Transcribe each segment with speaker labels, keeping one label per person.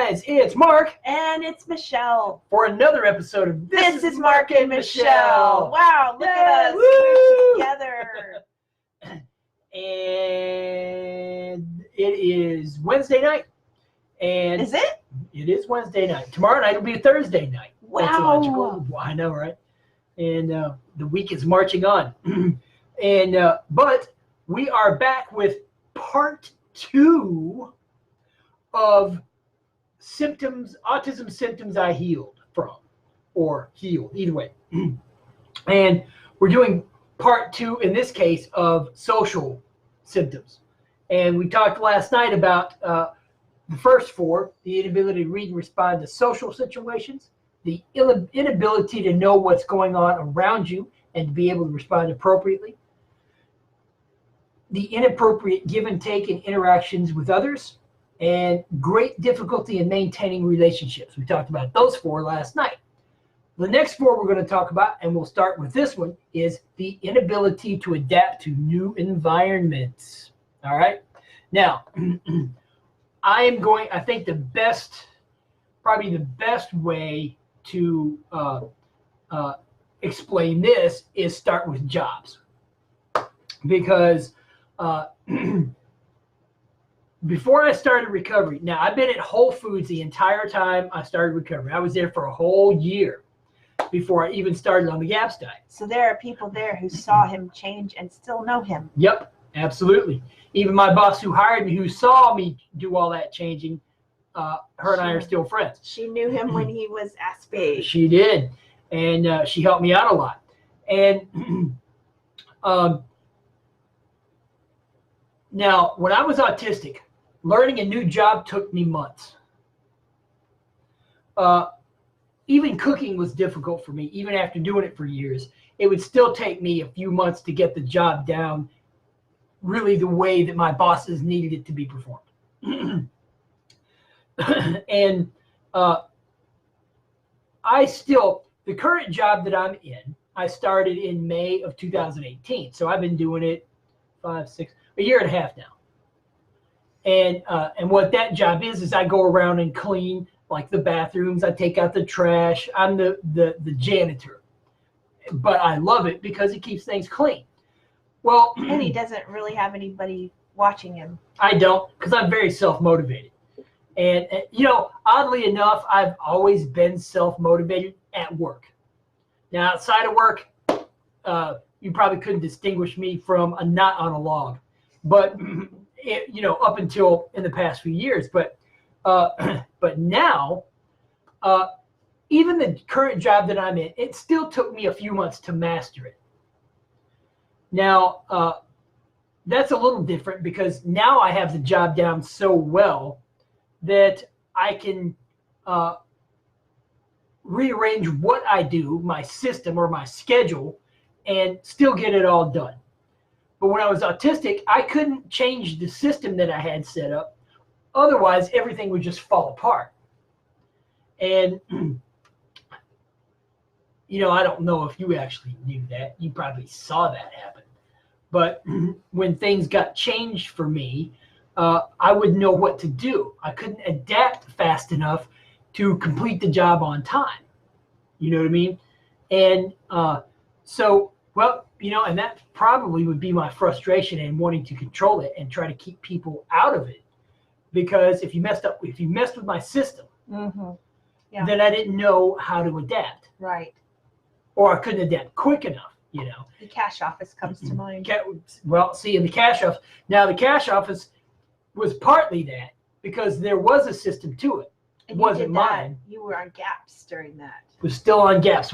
Speaker 1: guys, it's Mark.
Speaker 2: And it's Michelle.
Speaker 1: For another episode of
Speaker 2: This is Mark and Michelle. Wow, look at us.
Speaker 1: Woo!
Speaker 2: We're together.
Speaker 1: And it is Wednesday night. And
Speaker 2: Is it?
Speaker 1: It is Wednesday night. Tomorrow night will be Thursday night.
Speaker 2: Wow.
Speaker 1: That's logical. I know, right? And the week is marching on. But we are back with part 2 of autism symptoms I healed from, or healed, either way. And we're doing part 2, in this case, of social symptoms. And we talked last night about the first 4, the inability to read and respond to social situations, the inability to know what's going on around you and to be able to respond appropriately, the inappropriate give and take in interactions with others, and great difficulty in maintaining relationships. We talked about those 4 last night. The next 4 we're going to talk about, and we'll start with this one, is the inability to adapt to new environments. All right? Now, I think probably the best way to explain this is start with jobs. Because before I started recovery, now I've been at Whole Foods the entire time I started recovery. I was there for a whole year before I even started on the GAPS diet.
Speaker 2: So there are people there who saw him change and still know him.
Speaker 1: Yep, absolutely. Even my boss who hired me, who saw me do all that changing, her and I are still friends.
Speaker 2: She knew him when he was Aspie.
Speaker 1: She did, and she helped me out a lot. And now, when I was autistic, learning a new job took me months. Even cooking was difficult for me. Even after doing it for years, it would still take me a few months to get the job down really the way that my bosses needed it to be performed. And the current job that I'm in, I started in May of 2018. So I've been doing it a year and a half now. And what that job is I go around and clean like the bathrooms. I take out the trash. I'm the janitor. But I love it because it keeps things clean. Well,
Speaker 2: and he doesn't really have anybody watching him.
Speaker 1: I don't, because I'm very self-motivated. And oddly enough, I've always been self-motivated at work. Now, outside of work, you probably couldn't distinguish me from a knot on a log. But, up until in the past few years. But now, even the current job that I'm in, it still took me a few months to master it. Now, that's a little different because now I have the job down so well that I can rearrange what I do, my system or my schedule, and still get it all done. But when I was autistic, I couldn't change the system that I had set up. Otherwise, everything would just fall apart. And, I don't know if you actually knew that. You probably saw that happen. But when things got changed for me, I wouldn't know what to do. I couldn't adapt fast enough to complete the job on time. You know what I mean? And and that probably would be my frustration and wanting to control it and try to keep people out of it. Because if you messed with my system, then I didn't know how to adapt.
Speaker 2: Right.
Speaker 1: Or I couldn't adapt quick enough,
Speaker 2: The cash office comes to mind.
Speaker 1: Well, see, in the cash office was partly that because there was a system to it. It wasn't mine.
Speaker 2: You were on GAPS during that.
Speaker 1: It was still on GAPS.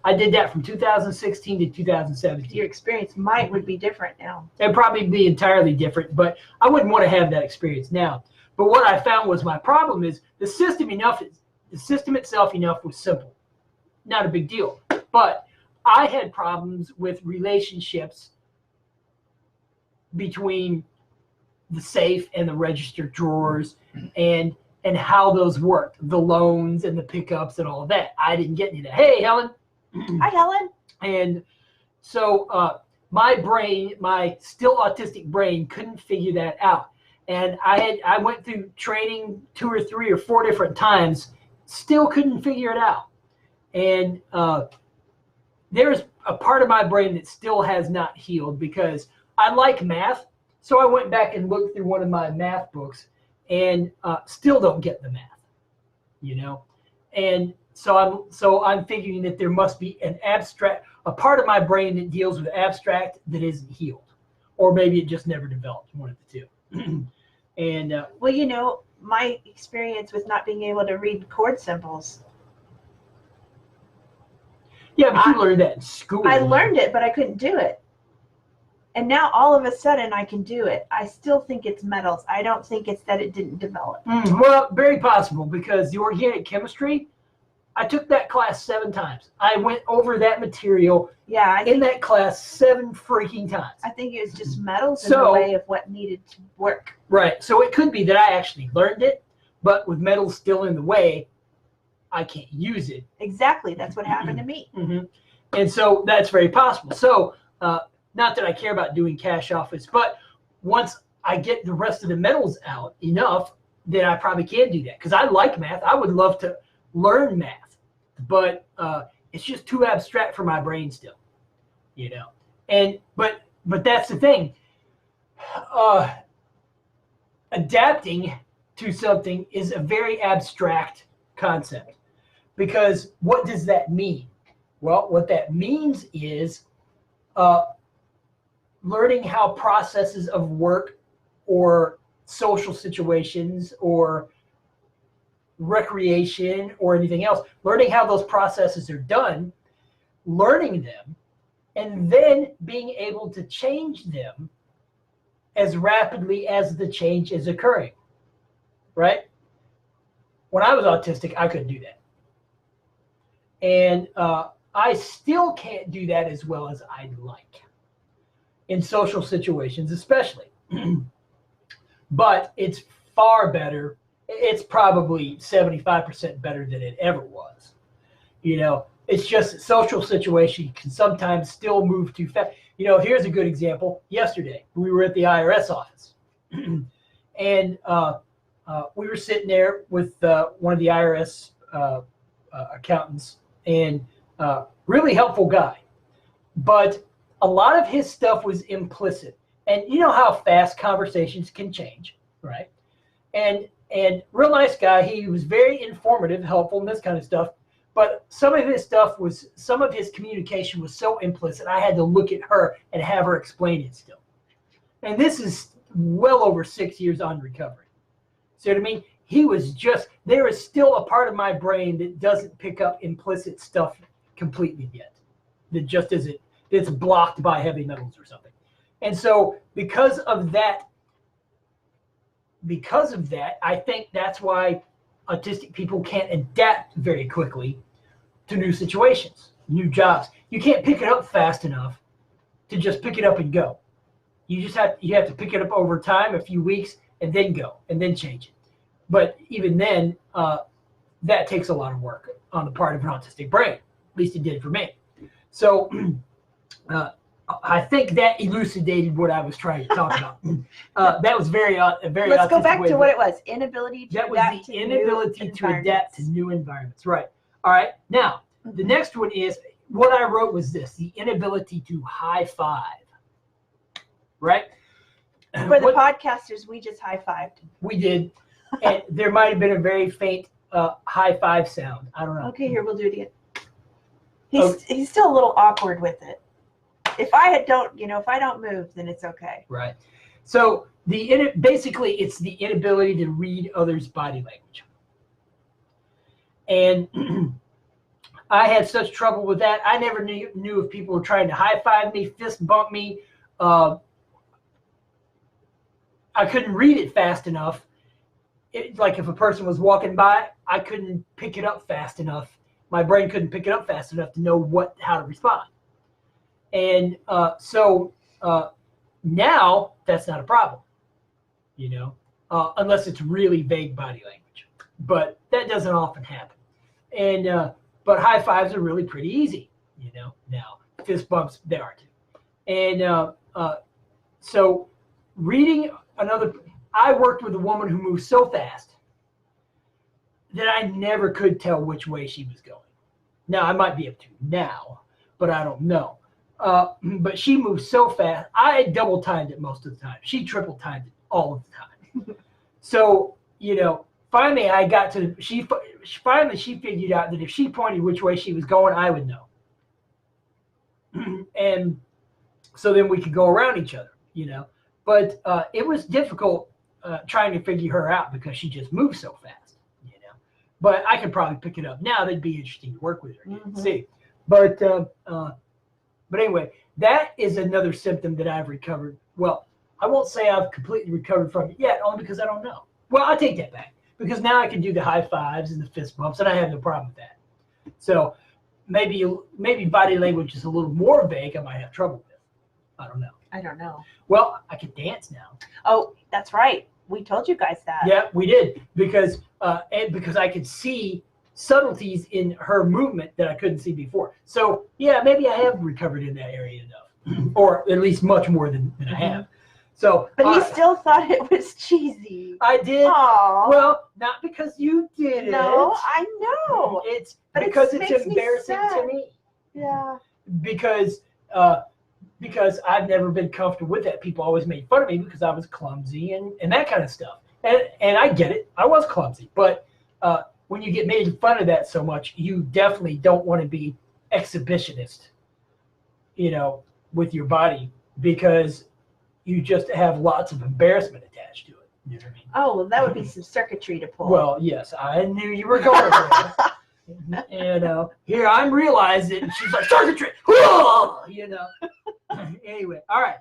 Speaker 1: I did that from 2016 to 2017.
Speaker 2: Your experience would be different now.
Speaker 1: It'd probably be entirely different, but I wouldn't want to have that experience now. But what I found was my problem is the system itself was simple. Not a big deal. But I had problems with relationships between the safe and the registered drawers and how those worked, the loans and the pickups and all of that. I didn't get any of that. Hey, Helen.
Speaker 2: Hi, Helen.
Speaker 1: And so my still autistic brain couldn't figure that out. And I went through training 2 or 3 or 4 different times, still couldn't figure it out. And there's a part of my brain that still has not healed because I like math. So I went back and looked through one of my math books and still don't get the math, you know? And so I'm figuring that there must be a part of my brain that deals with abstract that isn't healed, or maybe it just never developed, one of the two. And
Speaker 2: well, you know, my experience with not being able to read chord symbols.
Speaker 1: Yeah, but you learned that in school.
Speaker 2: I learned it, but I couldn't do it. And now all of a sudden I can do it. I still think it's metals. I don't think it's that it didn't develop.
Speaker 1: Well, very possible, because the organic chemistry, I took that class 7 times. I went over that material in that class 7 freaking times.
Speaker 2: I think it was just metals in the way of what needed to work.
Speaker 1: Right. So it could be that I actually learned it, but with metals still in the way, I can't use it.
Speaker 2: Exactly. That's what happened to me.
Speaker 1: Mm-hmm. And so that's very possible. So not that I care about doing cash office, but once I get the rest of the metals out enough, then I probably can do that, because I like math. I would love to learn math, but it's just too abstract for my brain still, you know. And but that's the thing. Adapting to something is a very abstract concept, because what does that mean? Well, what that means is learning how processes of work or social situations or recreation or anything else, learning how those processes are done, learning them, and then being able to change them as rapidly as the change is occurring, right? When I was autistic, I couldn't do that. And I still can't do that as well as I'd like, in social situations especially. But it's far better. It's probably 75% better than it ever was. You know, it's just that social situation can sometimes still move too fast. You know, here's a good example. Yesterday, we were at the IRS office. And we were sitting there with one of the IRS accountants, and really helpful guy. But a lot of his stuff was implicit. And you know how fast conversations can change, right? And real nice guy. He was very informative, helpful, and this kind of stuff. But some of his communication was so implicit, I had to look at her and have her explain it still. And this is well over 6 years on recovery. See what I mean? There is still a part of my brain that doesn't pick up implicit stuff completely yet. That just isn't, it's blocked by heavy metals or something. And so because of that, I think that's why autistic people can't adapt very quickly to new situations, new jobs. You can't pick it up fast enough to just pick it up and go. You have to pick it up over time, a few weeks, and then go, and then change it. But even then, that takes a lot of work on the part of an autistic brain. At least it did for me. So I think that elucidated what I was trying to talk about. That was very
Speaker 2: Let's go back to what it was. Inability to adapt.
Speaker 1: That was the inability to adapt to new environments. Right. All right. Now, the next one is, what I wrote was this: the inability to high five. Right?
Speaker 2: For the podcasters, we just high-fived.
Speaker 1: We did. And there might have been a very faint high five sound. I don't know.
Speaker 2: Okay, here, we'll do it again. He's still a little awkward with it. If I don't move, then it's okay.
Speaker 1: Right. So basically, it's the inability to read others' body language. And I had such trouble with that. I never knew if people were trying to high five me, fist bump me. I couldn't read it fast enough. Like if a person was walking by, I couldn't pick it up fast enough. My brain couldn't pick it up fast enough to know how to respond. And so now that's not a problem, you know, unless it's really vague body language. But that doesn't often happen. And but high fives are really pretty easy, you know. Now fist bumps, they are too. And so reading I worked with a woman who moved so fast that I never could tell which way she was going. Now, I might be able to now, but I don't know. But she moved so fast. I double timed it most of the time. She triple timed it all of the time. So, finally I got to, she figured out that if she pointed which way she was going, I would know. And so then we could go around each other, But it was difficult trying to figure her out because she just moved so fast, But I could probably pick it up now. That'd be interesting to work with her and see. But anyway, that is another symptom that I've recovered. Well, I won't say I've completely recovered from it yet, only because I don't know. Well, I'll take that back because now I can do the high fives and the fist bumps, and I have no problem with that. So maybe body language is a little more vague. I might have trouble with. I don't know.
Speaker 2: I don't know.
Speaker 1: Well, I can dance now.
Speaker 2: Oh, that's right. We told you guys that.
Speaker 1: Yeah, we did because I could see subtleties in her movement that I couldn't see before. So yeah, maybe I have recovered in that area enough, or at least much more than I have. So,
Speaker 2: but he still thought it was cheesy.
Speaker 1: I did.
Speaker 2: Aww.
Speaker 1: Well, not because you did it.
Speaker 2: No, I know.
Speaker 1: It's because it's embarrassing to me.
Speaker 2: Yeah.
Speaker 1: Because I've never been comfortable with that. People always made fun of me because I was clumsy and that kind of stuff. And I get it. I was clumsy. But when you get made fun of that so much, you definitely don't want to be exhibitionist, with your body, because you just have lots of embarrassment attached to it. You know what I mean?
Speaker 2: Oh, well, that would be some circuitry to pull.
Speaker 1: Well, yes, I knew you were going there. And here I'm realizing, she's like, circuitry, Anyway, all right.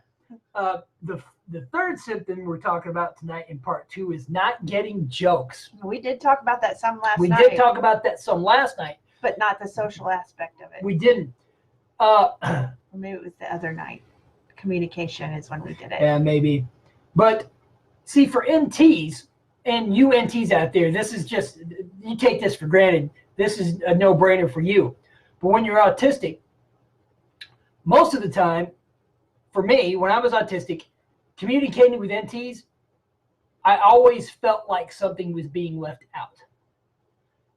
Speaker 1: The third symptom we're talking about tonight in part 2 is not getting jokes.
Speaker 2: We did talk about that some last night.
Speaker 1: We did talk about that some last night.
Speaker 2: But not the social aspect of it.
Speaker 1: We didn't.
Speaker 2: Or maybe it was the other night. Communication is when we did it.
Speaker 1: Yeah, maybe. But see, for NTs and you NTs out there, this is just, you take this for granted. This is a no-brainer for you. But when you're autistic, most of the time, for me, when I was autistic, communicating with NTs, I always felt like something was being left out.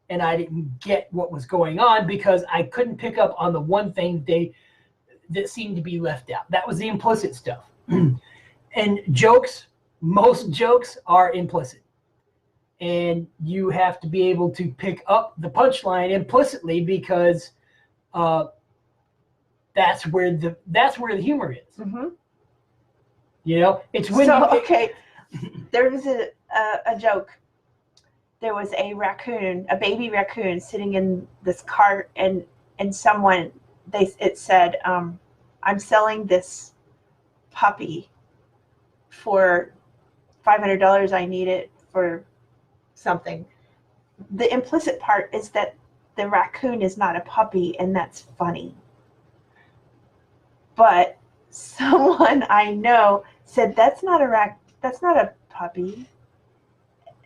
Speaker 1: And I didn't get what was going on because I couldn't pick up on the one thing that seemed to be left out. That was the implicit stuff. And jokes, most jokes are implicit. And you have to be able to pick up the punchline implicitly because that's where the humor is.
Speaker 2: Mm-hmm.
Speaker 1: It's when
Speaker 2: okay. There was a joke. There was a baby raccoon sitting in this cart, and someone it said, I'm selling this puppy for $500. I need it for something. The implicit part is that the raccoon is not a puppy, and that's funny. But someone I know said that's not a puppy.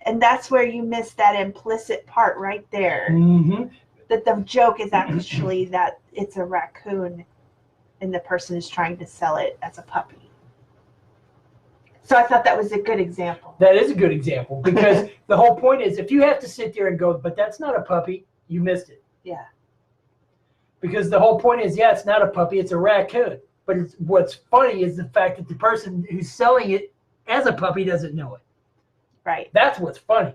Speaker 2: And that's where you miss that implicit part right there.
Speaker 1: Mm-hmm.
Speaker 2: That the joke is actually that it's a raccoon and the person is trying to sell it as a puppy. So I thought that was a good example.
Speaker 1: That is a good example because the whole point is if you have to sit there and go, but that's not a puppy, you missed it.
Speaker 2: Yeah.
Speaker 1: Because the whole point is, yeah, it's not a puppy, it's a raccoon. But what's funny is the fact that the person who's selling it as a puppy doesn't know it.
Speaker 2: Right.
Speaker 1: That's what's funny.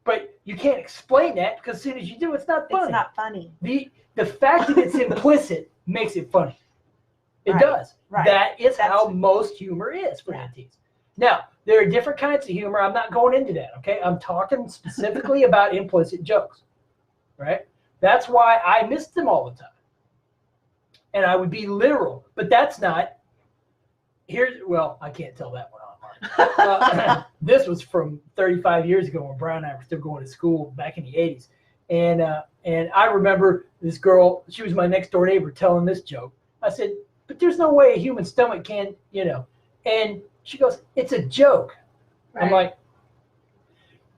Speaker 1: But you can't explain that because as soon as you do, it's not funny.
Speaker 2: It's not funny.
Speaker 1: The fact that it's implicit makes it funny. It does.
Speaker 2: Right.
Speaker 1: That is how most humor is for NTs. Now, there are different kinds of humor. I'm not going into that, okay? I'm talking specifically about implicit jokes, right? That's why I missed them all the time. And I would be literal, but that's not. Well, I can't tell that one online. This was from 35 years ago when Brian and I were still going to school back in the 80s. And I remember this girl, she was my next door neighbor, telling this joke. I said, but there's no way a human stomach can, And she goes, it's a joke. Right. I'm like,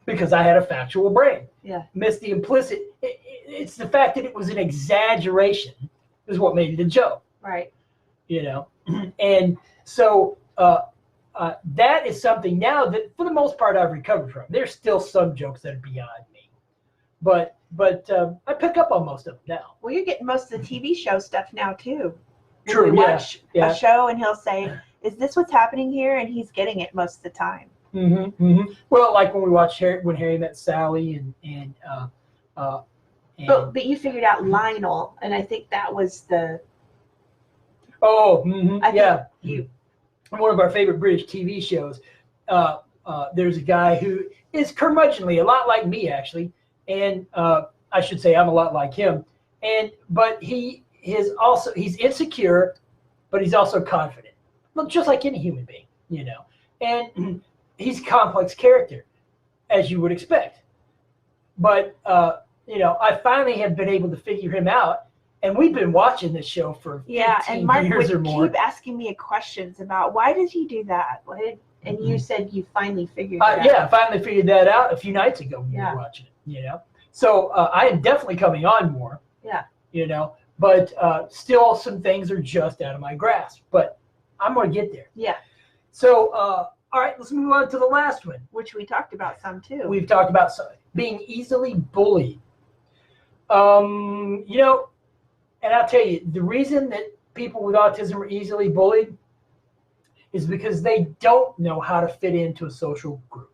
Speaker 1: because I had a factual brain.
Speaker 2: Yeah.
Speaker 1: Missed the implicit. It's the fact that it was an exaggeration is what made it a joke.
Speaker 2: Right.
Speaker 1: And so that is something now that, for the most part, I've recovered from. There's still some jokes that are beyond me, but I pick up on most of them now.
Speaker 2: Well, you're getting most of the TV show stuff now too.
Speaker 1: True.
Speaker 2: We watch a show and he'll say, "Is this what's happening here?" And he's getting it most of the time.
Speaker 1: Mm-hmm, mm-hmm. Well, like when we watched When Harry Met Sally,
Speaker 2: But you figured out Lionel, and I think that was the.
Speaker 1: Oh, mm-hmm, yeah.
Speaker 2: You.
Speaker 1: One of our favorite British TV shows. There's a guy who is curmudgeonly, a lot like me actually, and I should say I'm a lot like him. But he's insecure, but he's also confident. Look, just like any human being, you know. And he's a complex character, as you would expect. But I finally have been able to figure him out, and we've been watching this show for 15
Speaker 2: Mark
Speaker 1: years or more.
Speaker 2: Keep asking me questions about why did he do that? And you said you finally figured it out.
Speaker 1: Yeah, I finally figured that out a few nights ago when we were watching it. You know, so I am definitely coming on more.
Speaker 2: Yeah.
Speaker 1: You know, but still some things are just out of my grasp. But I'm going to get there.
Speaker 2: Yeah.
Speaker 1: So, all right, let's move on to the last one.
Speaker 2: Which we talked about some too.
Speaker 1: We've talked about being easily bullied. And I'll tell you, the reason that people with autism are easily bullied is because they don't know how to fit into a social group.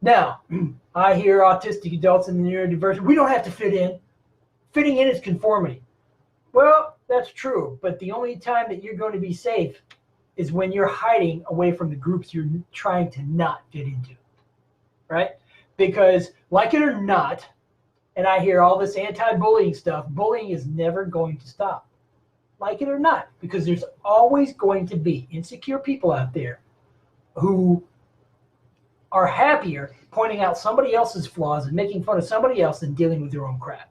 Speaker 1: Now, I hear autistic adults in the neurodivergent, we don't have to fit in. Fitting in is conformity. Well, that's true, but the only time that you're going to be safe is when you're hiding away from the groups you're trying to not fit into, right? Because like it or not, and I hear all this anti-bullying stuff, bullying is never going to stop. Like it or not, because there's always going to be insecure people out there who are happier pointing out somebody else's flaws and making fun of somebody else than dealing with their own crap.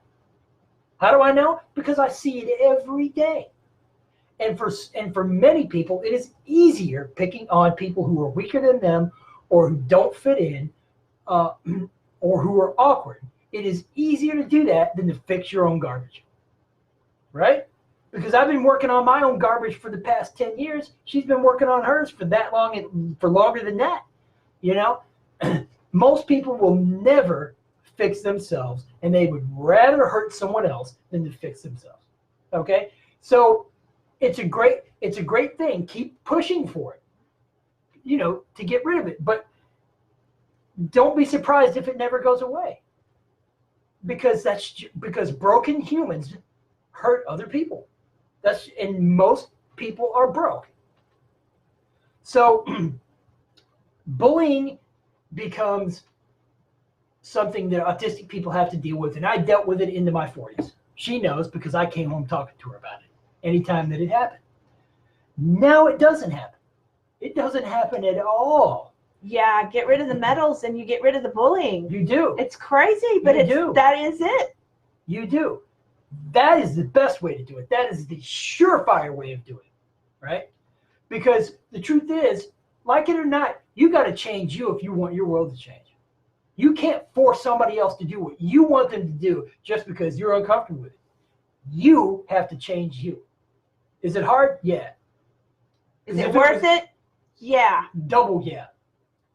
Speaker 1: How do I know? Because I see it every day. And for many people, it is easier picking on people who are weaker than them or who don't fit in or who are awkward. It is easier to do that than to fix your own garbage, right? Because I've been working on my own garbage for the past 10 years. She's been working on hers for that long and for longer than that. You know, most people will never fix themselves, and they would rather hurt someone else than to fix themselves. Okay, so it's a great thing. Keep pushing for it, you know, to get rid of it. But don't be surprised if it never goes away, because because broken humans hurt other people. And most people are broke. So bullying becomes something that autistic people have to deal with, and I dealt with it into my 40s. She knows because I came home talking to her about it anytime that it happened. Now it doesn't happen. It doesn't happen at all.
Speaker 2: Yeah, get rid of the medals and you get rid of the bullying.
Speaker 1: You do.
Speaker 2: It's crazy, but that is it.
Speaker 1: You do. That is the best way to do it. That is the surefire way of doing it, right? Because the truth is, like it or not, you got to change you if you want your world to change. You can't force somebody else to do what you want them to do just because you're uncomfortable with it. You have to change you. Is it hard? Yeah.
Speaker 2: Is it worth it? Yeah.
Speaker 1: Double yeah.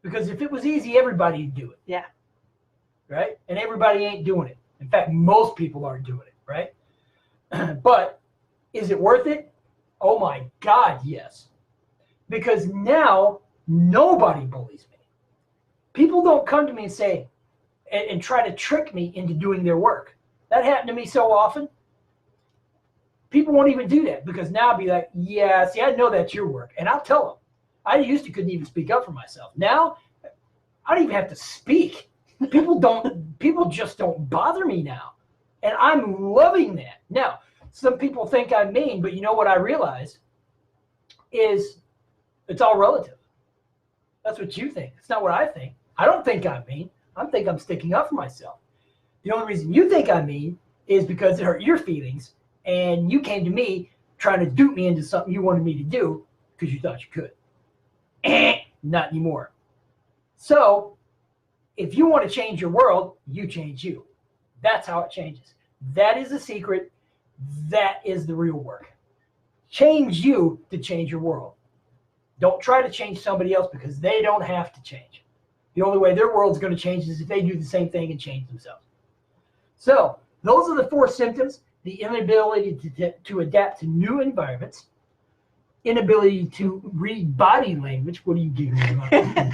Speaker 1: Because if it was easy, everybody would do it.
Speaker 2: Yeah.
Speaker 1: Right? And everybody ain't doing it. In fact, most people aren't doing it, right? But is it worth it? Oh my God, yes. Because now nobody bullies me. People don't come to me and say, and try to trick me into doing their work. That happened to me so often. People won't even do that because now I'll be like, yeah, see, I know that's your work. And I'll tell them. I used to couldn't even speak up for myself. Now, I don't even have to speak. People just don't bother me now. And I'm loving that. Now, some people think I'm mean, but you know what I realize is it's all relative. That's what you think. It's not what I think. I don't think I'm mean. I think I'm sticking up for myself. The only reason you think I'm mean is because it hurt your feelings and you came to me trying to dupe me into something you wanted me to do because you thought you could. Not anymore. So if you want to change your world, you change you. That's how it changes. That is the secret. That is the real work. Change you to change your world. Don't try to change somebody else because they don't have to change. The only way their world's going to change is if they do the same thing and change themselves. So those are the 4 symptoms: the inability to adapt to new environments, inability to read body language. What are you giggling about?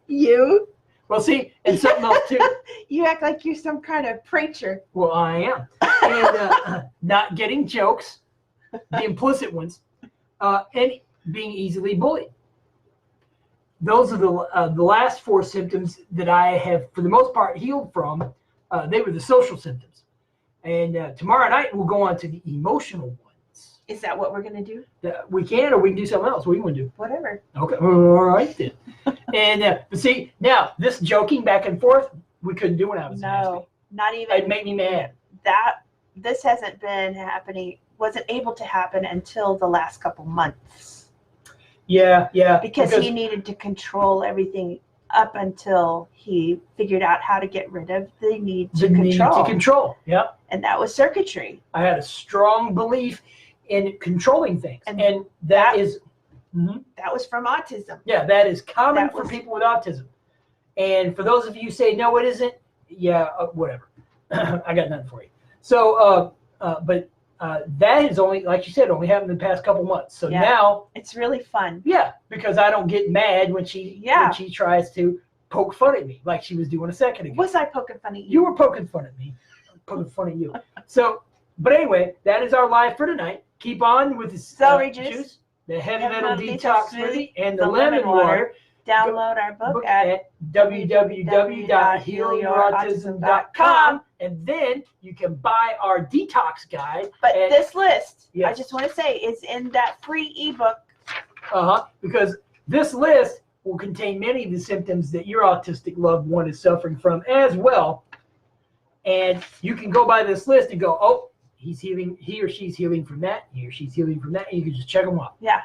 Speaker 2: You?
Speaker 1: Well, see, and something else too.
Speaker 2: You act like you're some kind of preacher.
Speaker 1: Well, I am. And not getting jokes, the implicit ones, and being easily bullied. Those are the last 4 symptoms that I have, for the most part, healed from. They were the social symptoms. And tomorrow night, we'll go on to the emotional ones.
Speaker 2: Is that what we're going to do?
Speaker 1: We can, or we can do something else. What do you want to do?
Speaker 2: Whatever.
Speaker 1: Okay. All right, then. And but see, now, this joking back and forth, we couldn't do when I was in high school.
Speaker 2: Not even.
Speaker 1: It'd make me mad.
Speaker 2: This hasn't been happening, wasn't able to happen until the last couple months.
Speaker 1: Yeah.
Speaker 2: Because he needed to control everything up until he figured out how to get rid of the need to control.
Speaker 1: Yeah.
Speaker 2: And that was circuitry.
Speaker 1: I had a strong belief in controlling things. And that is... Mm-hmm.
Speaker 2: That was from autism.
Speaker 1: Yeah, that is common for people with autism. And for those of you who say, no, it isn't, yeah, whatever. I got nothing for you. So, but that is only, like you said, only happened in the past couple months. So now...
Speaker 2: It's really fun.
Speaker 1: Yeah, because I don't get mad when she tries to poke fun at me like she was doing a second ago.
Speaker 2: Was I poking fun at you?
Speaker 1: You were poking fun at me. Poking fun at you. So, but anyway, that is our live for tonight. Keep on with the
Speaker 2: celery juice,
Speaker 1: the heavy metal detox smoothie, and the lemon water.
Speaker 2: Download our book at
Speaker 1: www.healyourautism.com, and then you can buy our detox guide.
Speaker 2: But this list, I just want to say, is in that free ebook.
Speaker 1: Because this list will contain many of the symptoms that your autistic loved one is suffering from as well. And you can go by this list and go, oh, he's healing, he or she's healing from that, he or she's healing from that, and you can just check them off.
Speaker 2: Yeah.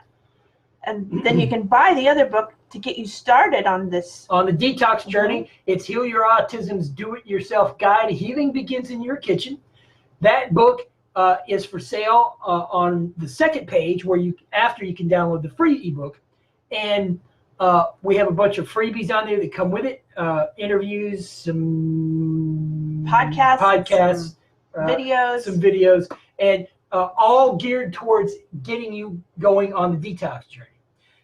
Speaker 2: And then you can buy the other book to get you started on this.
Speaker 1: On the detox journey, it's Heal Your Autism's Do-It-Yourself Guide. Healing Begins in Your Kitchen. That book is for sale on the second page, where after you can download the free ebook. And we have a bunch of freebies on there that come with it. Interviews, some podcasts, some videos, and all geared towards getting you going on the detox journey.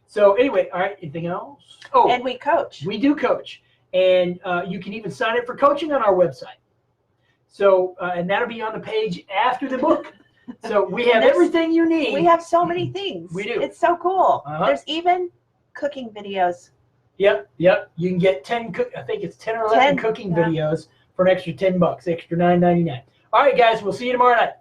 Speaker 1: So anyway, all right, anything else? Oh,
Speaker 2: and we coach.
Speaker 1: We do coach. And you can even sign up for coaching on our website. So, and that'll be on the page after the book. So we have everything you need.
Speaker 2: We have so many things.
Speaker 1: We do.
Speaker 2: It's so cool. There's even cooking videos.
Speaker 1: Yep. You can get 10, I think it's 10 or 11 cooking videos for an extra $10, extra $9.99. All right, guys, we'll see you tomorrow night.